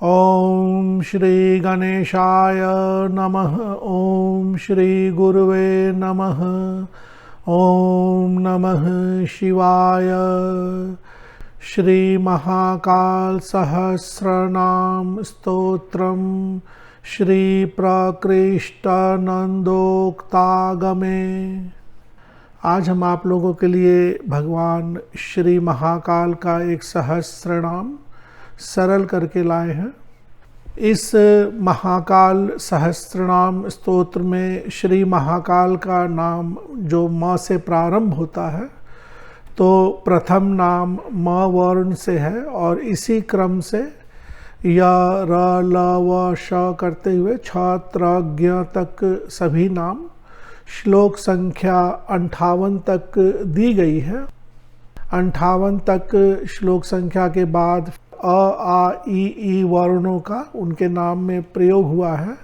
ओम श्री गणेशाय नमः। ओम श्री गुरुवे नमः। ओम नमः शिवाय। श्री महाकाल सहस्रनाम स्तोत्रम श्री प्रकृष्ट नंदोक्तागमे। आज हम आप लोगों के लिए भगवान श्री महाकाल का एक सहस्रनाम सरल करके लाए हैं। इस महाकाल सहस्रनाम स्तोत्र में श्री महाकाल का नाम जो म से प्रारंभ होता है, तो प्रथम नाम म वर्ण से है और इसी क्रम से य र ल व श करते हुए छ त्र ज्ञ तक सभी नाम श्लोक संख्या 58 तक दी गई है। 58 तक श्लोक संख्या के बाद अ आ ई वर्णों का उनके नाम में प्रयोग हुआ है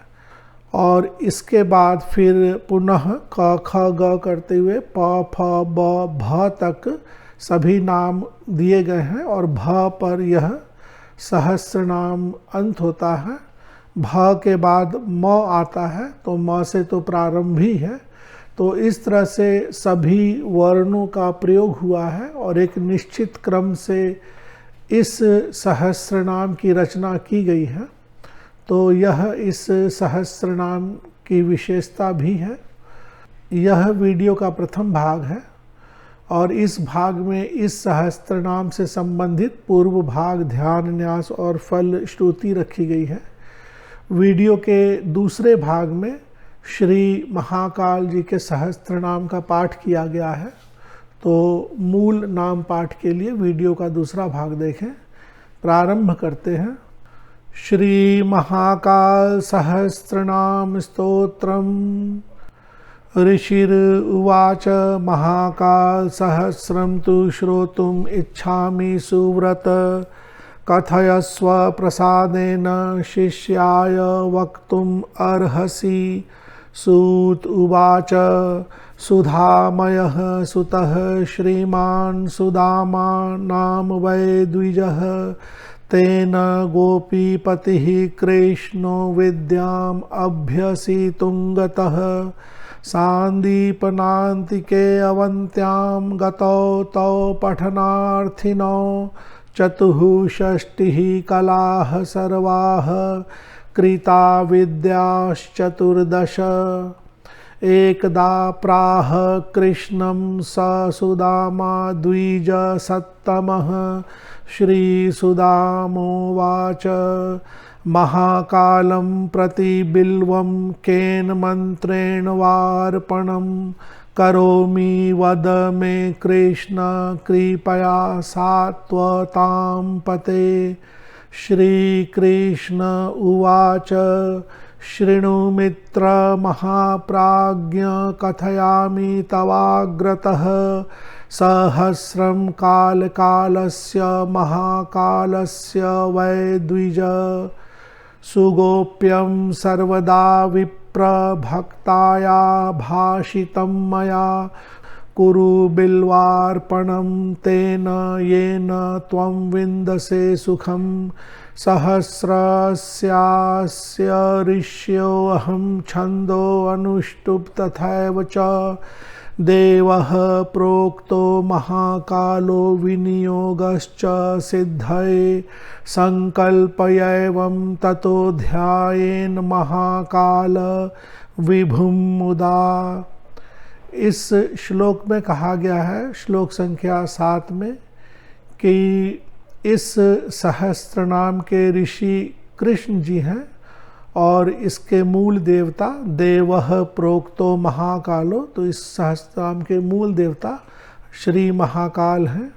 और इसके बाद फिर पुनः क ख ग करते हुए प फ ब भ तक सभी नाम दिए गए हैं और भ पर यह सहस्र नाम अंत होता है। भ के बाद म आता है, तो म से तो प्रारंभ ही है। तो इस तरह से सभी वर्णों का प्रयोग हुआ है और एक निश्चित क्रम से इस सहस्रनाम की रचना की गई है। तो यह इस सहस्रनाम की विशेषता भी है। यह वीडियो का प्रथम भाग है और इस भाग में इस सहस्रनाम से संबंधित पूर्व भाग, ध्यान, न्यास और फल श्रुति रखी गई है। वीडियो के दूसरे भाग में श्री महाकाल जी के सहस्रनाम का पाठ किया गया है। तो मूल नाम पाठ के लिए वीडियो का दूसरा भाग देखें। प्रारंभ करते हैं। श्री महाकाल सहस्रनाम स्तोत्रम। ऋषिर उवाच महाकाल सहस्रम तु श्रोतुम इच्छामि सुव्रत कथयस्व प्रसादेन शिष्याय वक्तुम अर्हसि। सूत उवाच सुधामयः सुतः श्रीमान् सुदामा नाम वै द्विजः तेन गोपीपतिः कृष्णो विद्याम् अभ्यसितुं गतः। सान्दीपनान्तिके अवन्त्यां गतौ तौ पठनार्थिनौ चतुःषष्टिः कलाः सर्वाः कृता विद्याश्चतुर्दश। एकदा प्राह कृष्णं स सुदामा द्विज सत्तमः। श्रीसुदामोवाच महाकालं प्रति बिल्वं केन मन्त्रेण वार्पणं करोमि वद मे कृष्ण कृपया सात्वतां पते। श्रीकृष्ण उवाच शृणु मित्र महाप्राज्ञ कथयामि तवाग्रतः। सहस्रं कालकालस्य महाकालस्य वै द्विज। सुगोप्यं सर्वदा विप्रभक्ताया भाषितं मया। कुरु बिल्वार्पणं तेन येन त्वं विन्दसे सुखं। सहस्रस्यास्य ऋष्योऽहं छन्दो अनुष्टुप् तथैव च। देवः प्रोक्तो महाकालो विनियोगश्च सिद्धये। संकल्पयैवं ततो ध्यायेन महाकाल विभुं मुदा। इस श्लोक में कहा गया है, श्लोक संख्या 7 में, कि इस सहस्त्रनाम के ऋषि कृष्ण जी हैं और इसके मूल देवता देवः प्रोक्तो महाकालो, तो इस सहस्त्रनाम के मूल देवता श्री महाकाल हैं।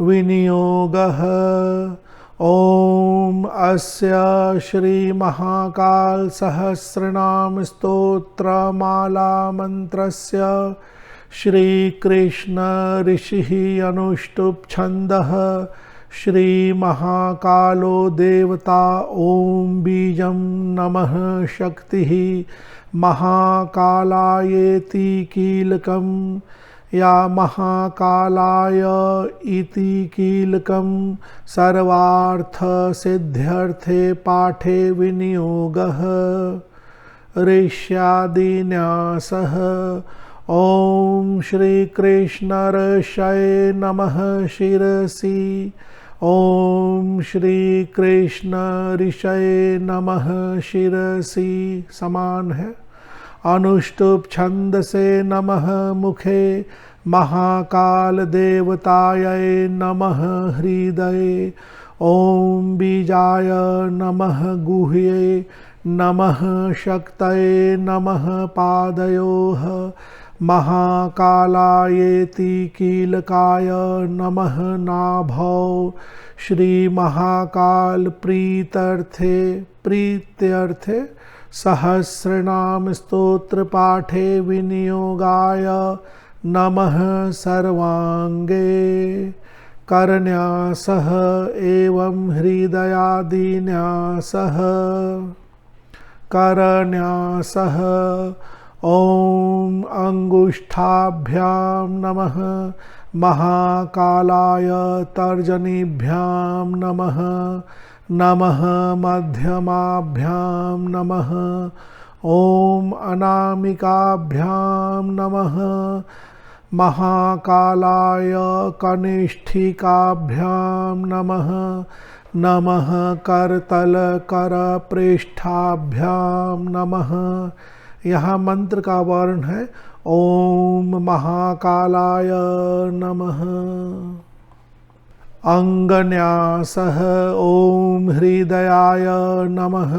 विनियोगः ओम अस्य श्री महाकाल सहस्रनाम स्तोत्रमाला मंत्रस्य श्री कृष्ण ऋषिः अनुष्टुप् छन्दः। श्री महाकालो देवता ओम बीजं नमः शक्तिः महाकालायेति कीलकम्। या महाकालाय इति कीलकं सर्वार्थसिद्ध्यर्थे पाठे विनियोगः ऋष्यादिन्यासः। ॐ श्रीकृष्णर्षये नमः शिरसि। ॐ श्रीकृष्ण ऋषये नमः शिरसि समान है। अनुष्टुप छंद से नमः मुखे। महाकाल देवताय नमः हृदये। ॐ बीजाय नमः गुह्ये। नमः शक्तये नमः पादयोः। महाकालायेति कीलकाय नमः नाभौ। श्री महाकाल प्रीत्यर्थे सहस्रनाम स्तोत्र पाठे विनियोगाय नमः सर्वांगे। करन्यासः एवं हृदयादिन्यासः। करन्यासः। ॐ अंगुष्ठाभ्यां नमः। महाकालाय तर्जनीभ्यां नमः। नमः मध्यमाभ्यां नमः। ॐ अनामिकाभ्यां नमः। महाकालाय कनिष्ठिकाभ्यां नमः। नमः करतल करपृष्ठाभ्यां नमः। यहाँ मंत्र का वर्ण है ओम महाकालाय नमः। अंगन्यासः। ओम हृदयाय नमः।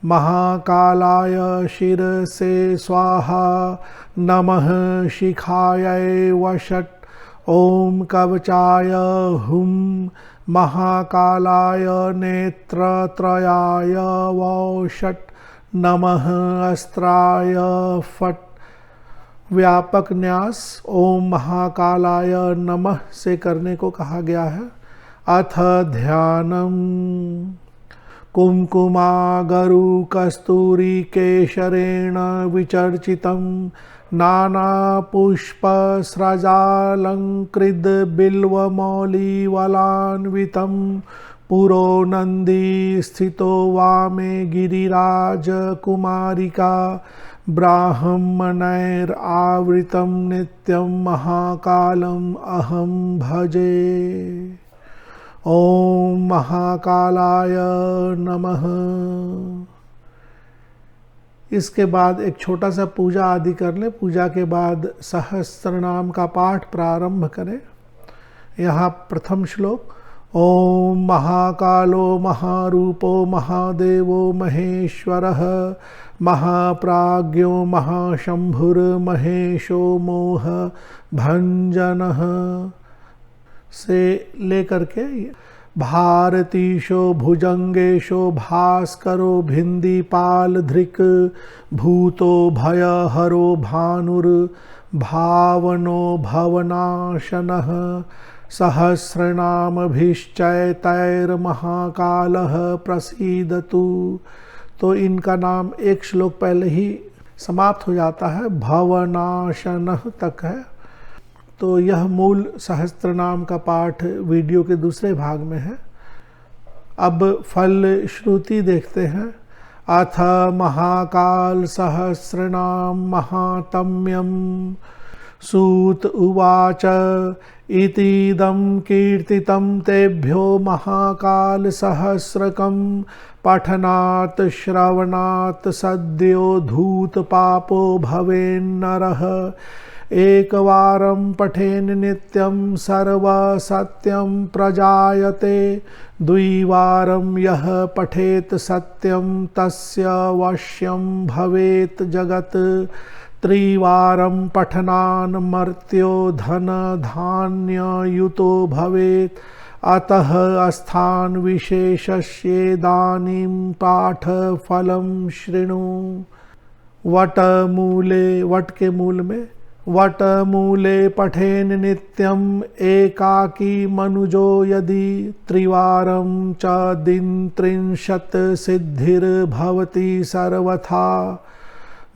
महाकालाय शिरसे स्वाहा। नमः शिखायै वषट्। ओम कवचाय हुम। महाकालाय नेत्रत्रयाय वषट्। नमः अस्त्राय फट्। व्यापक न्यास ओम महाकालाय नमः से करने को कहा गया है। अथ ध्यानम। कुमकुमागरु कस्तूरी केशरेण विचर्चितं नानापुष्पस्रजालंकृत बिल्वमौलिवलान्वितं पुरो नंदी स्थितो वामे गिरिराज कुमारिका ब्राह्मणैरावृतं नित्यं महाकालम् अहं भजे। ओम महाकालाय नमः। इसके बाद एक छोटा सा पूजा आदि कर ले। पूजा के बाद सहस्त्र नाम का पाठ प्रारंभ करें। यहाँ प्रथम श्लोक। ओम महाकालो महारूपो महादेवो महेश्वरः महाप्राज्ञो महाशंभुर्महेशो मोह भंजनः से लेकर के भारतीशो भुजंगेशो भास्करो भिंदीपाल धृक भूतो भयहरो भानुर्भावनो भवनाशनः सहस्रनामभिश्चैतैर्महाकालः प्रसीदतु। तो इनका नाम एक श्लोक पहले ही समाप्त हो जाता है, भवनाशनः तक है। तो यह मूल सहस्त्र नाम का पाठ वीडियो के दूसरे भाग में है। अब फल श्रुति देखते हैं। अथ महाकाल सहस्रनाम महात्म्यम। सूत उवाच इतीदं कीर्तितं तेभ्यो महाकाल सहस्रकं पठनात् श्रवणात् सद्यो धूत पापो भवेन्नरः। एकवारं पठेन् नित्यं सर्वसत्यं प्रजायते। द्विवारं यः पठेत् सत्यं तस्य वश्यं भवेत् जगत्। त्रिवारं पठनान् मर्त्यो धन धान्ययुतो भवेत्। अतः स्थान विशेषस्येदानीं पाठफलं शृणु। वटमूले, वट के मूल में, वटमूले पठेन् नित्यम् एकाकी मनुजो यदि। त्रिवारं च दिनत्रिंशत् सिद्धिर्भवति सर्वथा।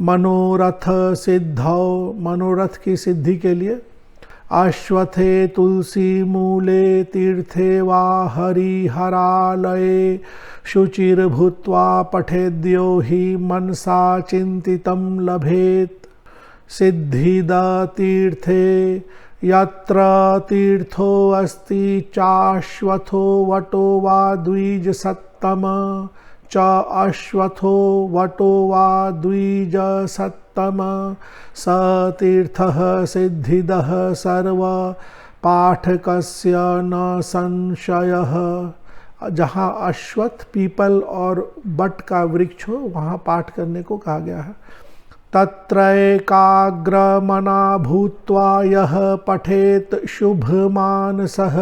मनोरथ सिद्धौ, मनोरथ की सिद्धि के लिए अश्वथे तुलसी मूले तीर्थे वा हरिहरालये शुचिर्भूत्वा पठेद्यो हि मनसा चिन्तितं लभेत्। सिद्धिदा तीर्थे यत्र तीर्थो अस्ति चाश्वथो वटो वा द्विजसत्तम च अश्वथो वटो वा द्विजसत्तम स तीर्थः सिद्धिदः सर्व पाठकस्य न संशयः। जहाँ अश्वत्थ पीपल और बट का वृक्ष हो वहाँ पाठ करने को कहा गया है। तत्रैकाग्रमना भूत्वा यः पठेत् शुभमानसः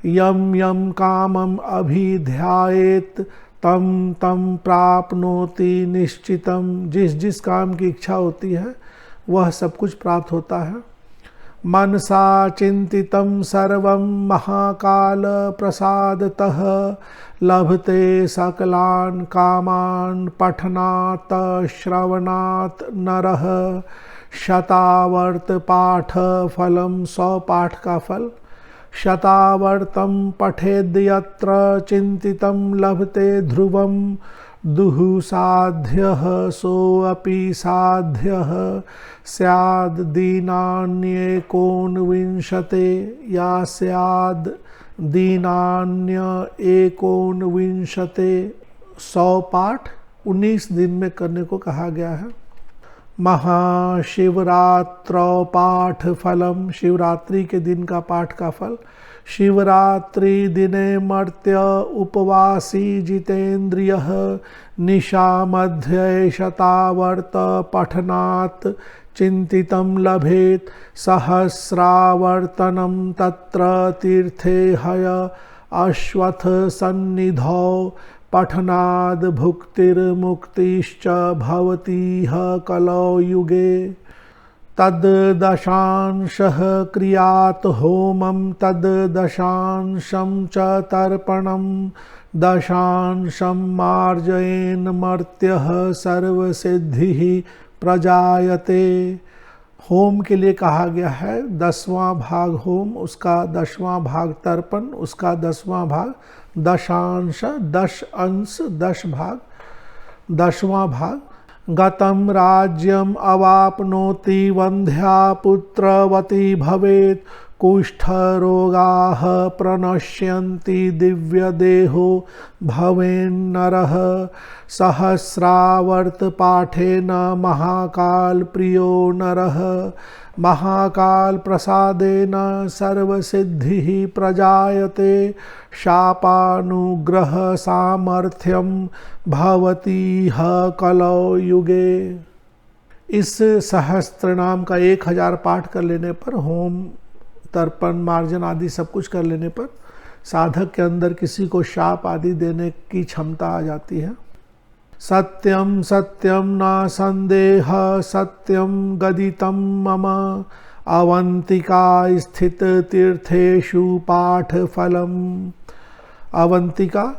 यं यं कामम् अभिध्यायेत् तम तम प्राप्नोति निश्चितम। जिस जिस काम की इच्छा होती है वह सब कुछ प्राप्त होता है। मनसा चिंतितं सर्वं महाकाल प्रसादतः लभते सकलान् कामान् पठनात् श्रवणात् नरः। शतावर्त पाठ फलम 100 पाठ का फल। शतावर्तं पठेद् यत्र चिंतितं लभते ध्रुवं दुहु साध्यः सोऽपि साध्यः स्याद् दीनान्येकोनविंशते या स्याद् दीनान्य एकोनविंशते। 100 पाठ 19 दिन में करने को कहा गया है। महाशिवरात्रौ पाठ फलम, शिवरात्रि के दिन का पाठ का फल। शिवरात्रि दिने मर्त्य उपवासी जितेन्द्रियः निशा मध्ये शतावर्त पठनात् चिंतितं लभेत्। सहस्रावर्तनं तत्र तीर्थे हय अश्वत्थ सन्निधौ पठनाद् भुक्तिर्मुक्तिश्च भवतीह कलौ युगे। तद्दशांशः क्रियात् होमं तद्दशांशं च तर्पणं दशांशं मार्जयेन् मर्त्यः सर्वसिद्धिः प्रजायते। होम के लिए कहा गया है 10वां भाग होम, उसका 10वां भाग तर्पण, उसका 10वां भाग दशांश, 10 अंश 10 भाग, 10वां भाग। गतं राज्यम अवाप्नोति वंध्या पुत्रवती भवेत् कुष्ठरोगाः प्रणश्यन्ति दिव्यदेहो भवेन्नरः। सहस्रावर्त पाठेन महाकाल प्रियो नरः। महाकाल प्रसादेन सर्वसिद्धिः प्रजायते। शापानुग्रह सामर्थ्यम भवतीह कलौ युगे। इस सहस्त्र नाम का 1000 पाठ कर लेने पर, होम तर्पण मार्जन आदि सब कुछ कर लेने पर साधक के अंदर किसी को शाप आदि देने की क्षमता आ जाती है। सत्यम सत्यम न संदेह सत्यम गदितं मम अवंतिका स्थित तीर्थेषु पाठ फलम। अवंतिका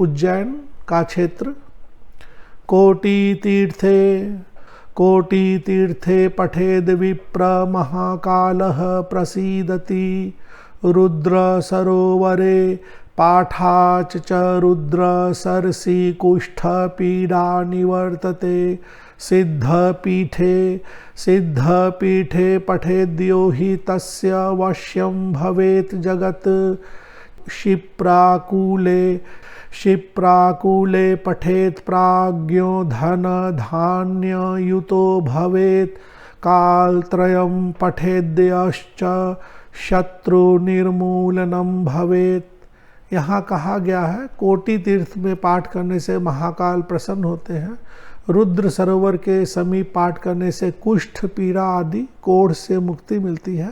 उज्जैन का क्षेत्र। कोटि तीर्थे पठेद विप्र महाकालः प्रसीदति। रुद्र सरोवरे पाठाच च रुद्र सरसी कुष्ठ पीडा निवर्तते। सिद्धपीठे पठेद्यो हि तस्य वश्यं भवेत् जगत्। क्षिप्राकूले पठेत् प्राज्ञो धन धान्य युतो भवेत्। कालत्रयं पठेद्यश्च शत्रु निर्मूलनम भवेत्। यहाँ कहा गया है कोटि तीर्थ में पाठ करने से महाकाल प्रसन्न होते हैं। रुद्र सरोवर के समीप पाठ करने से कुष्ठ पीड़ा आदि कोढ़ से मुक्ति मिलती है।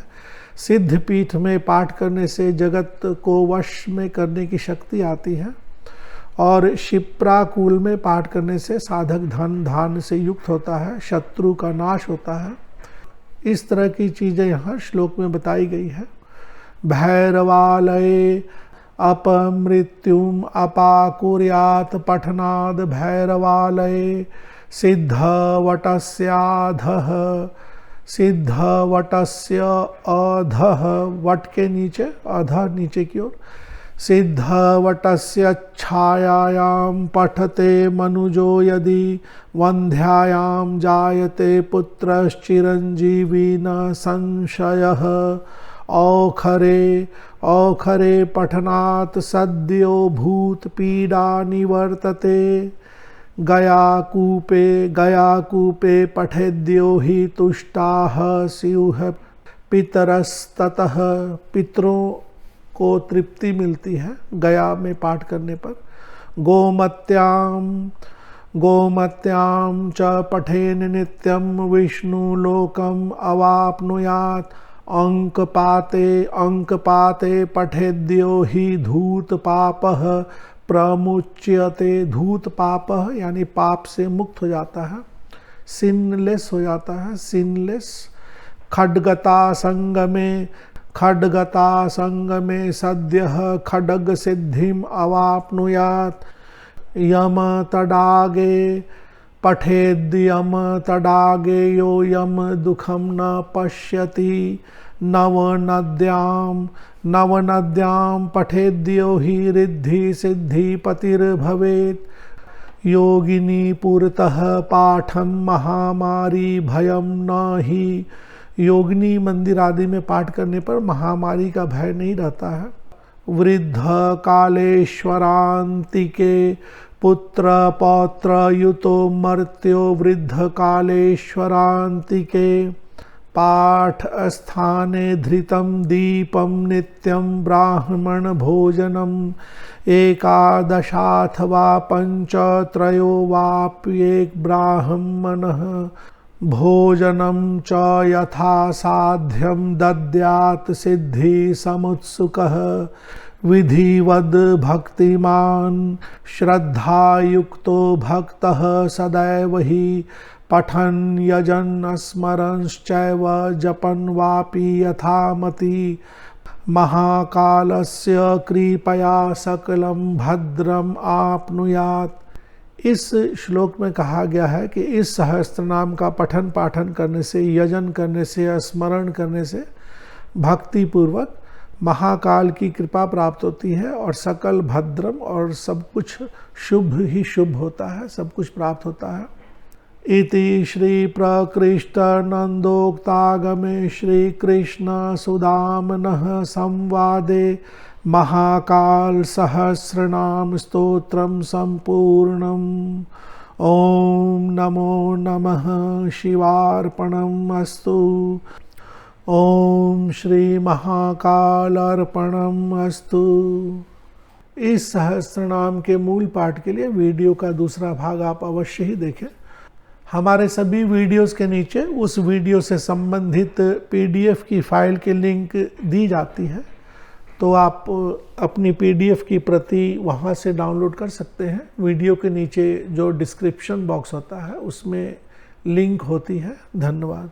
सिद्ध पीठ में पाठ करने से जगत को वश में करने की शक्ति आती है। और क्षिप्राकूल में पाठ करने से साधक धन धान्य से युक्त होता है, शत्रु का नाश होता है। इस तरह की चीज़ें यहाँ श्लोक में बताई गई है। भैरवालये अपमृत्युम अपाकुर्यात् पठनाद् भैरवालये सिद्धवटस्याधः सिद्धवटस्य अधः, वट के नीचे, अधः नीचे की ओर, सिद्धवटस्य छायायां पठते मनुजो यदि वन्ध्यायां जायते पुत्रश्चिरञ्जीवी न संशयः। औखरे औखरे पठनात् सद्यो भूत पीडा निवर्तते। गयाकूपे पठेद्यो हि तुष्टाः स्युः पितरस्ततः। पितरों को तृप्ति मिलती है गया में पाठ करने पर। गोमत्यां च पठेन नित्यं विष्णुलोकम् अवाप्नुयात्। अंकपाते पठेद्यो हि धूत पापः प्रमुच्यते। धूत पापः यानी पाप से मुक्त हो जाता है, सिनलेस हो जाता है, सिनलेस। खड्गता संगमे सद्यः खड्ग सिद्धिम अवाप्नुयात्। यम तडागे पठेद्यम तडागे यो यम दुखम न पश्यति। नवनद्यां पठेद्यो हि रिद्धि सिद्धि पतिर्भवेत्। योगिनी पुरतः पाठम महामारी भयम न हि। योगिनी मंदिर आदि में पाठ करने पर महामारी का भय नहीं रहता है। वृद्ध कालेश्वरांतिके पुत्र पौत्र युतो मर्त्यो वृद्ध कालेश्वरांतिके। पाठ स्थाने धृतं दीपं नित्यं ब्राह्मण भोजनम। एकादशाथवा पंचत्रयो वाप्येक ब्राह्मणः। भोजनं च यथा साध्यं दद्यात् सिद्धि समुत्सुकः। विधिवद् भक्तिमान् श्रद्धायुक्तो भक्तः सदैव हि पठन् यजन् स्मरंश्चैव जपन् वापि यथामति। महाकालस्य कृपया सकलं भद्रम आपनुयात्। इस श्लोक में कहा गया है कि इस सहस्त्र नाम का पठन पाठन करने से, यजन करने से, स्मरण करने से भक्ति पूर्वक महाकाल की कृपा प्राप्त होती है और सकल भद्रम, और सब कुछ शुभ ही शुभ होता है, सब कुछ प्राप्त होता है। इति श्री प्रकृष्ट नंदोक्तागमे श्री कृष्ण सुदामनः संवादे महाकाल सहस्रनाम स्तोत्रम संपूर्णम्। ओम नमो नमः शिवार्पणम् अस्तु। ओम श्री महाकाल अर्पणम् अस्तु। इस सहस्रनाम के मूल पाठ के लिए वीडियो का दूसरा भाग आप अवश्य ही देखें। हमारे सभी वीडियोस के नीचे उस वीडियो से संबंधित पीडीएफ की फाइल की लिंक दी जाती है, तो आप अपनी पीडीएफ की प्रति वहां से डाउनलोड कर सकते हैं। वीडियो के नीचे जो डिस्क्रिप्शन बॉक्स होता है उसमें लिंक होती है। धन्यवाद।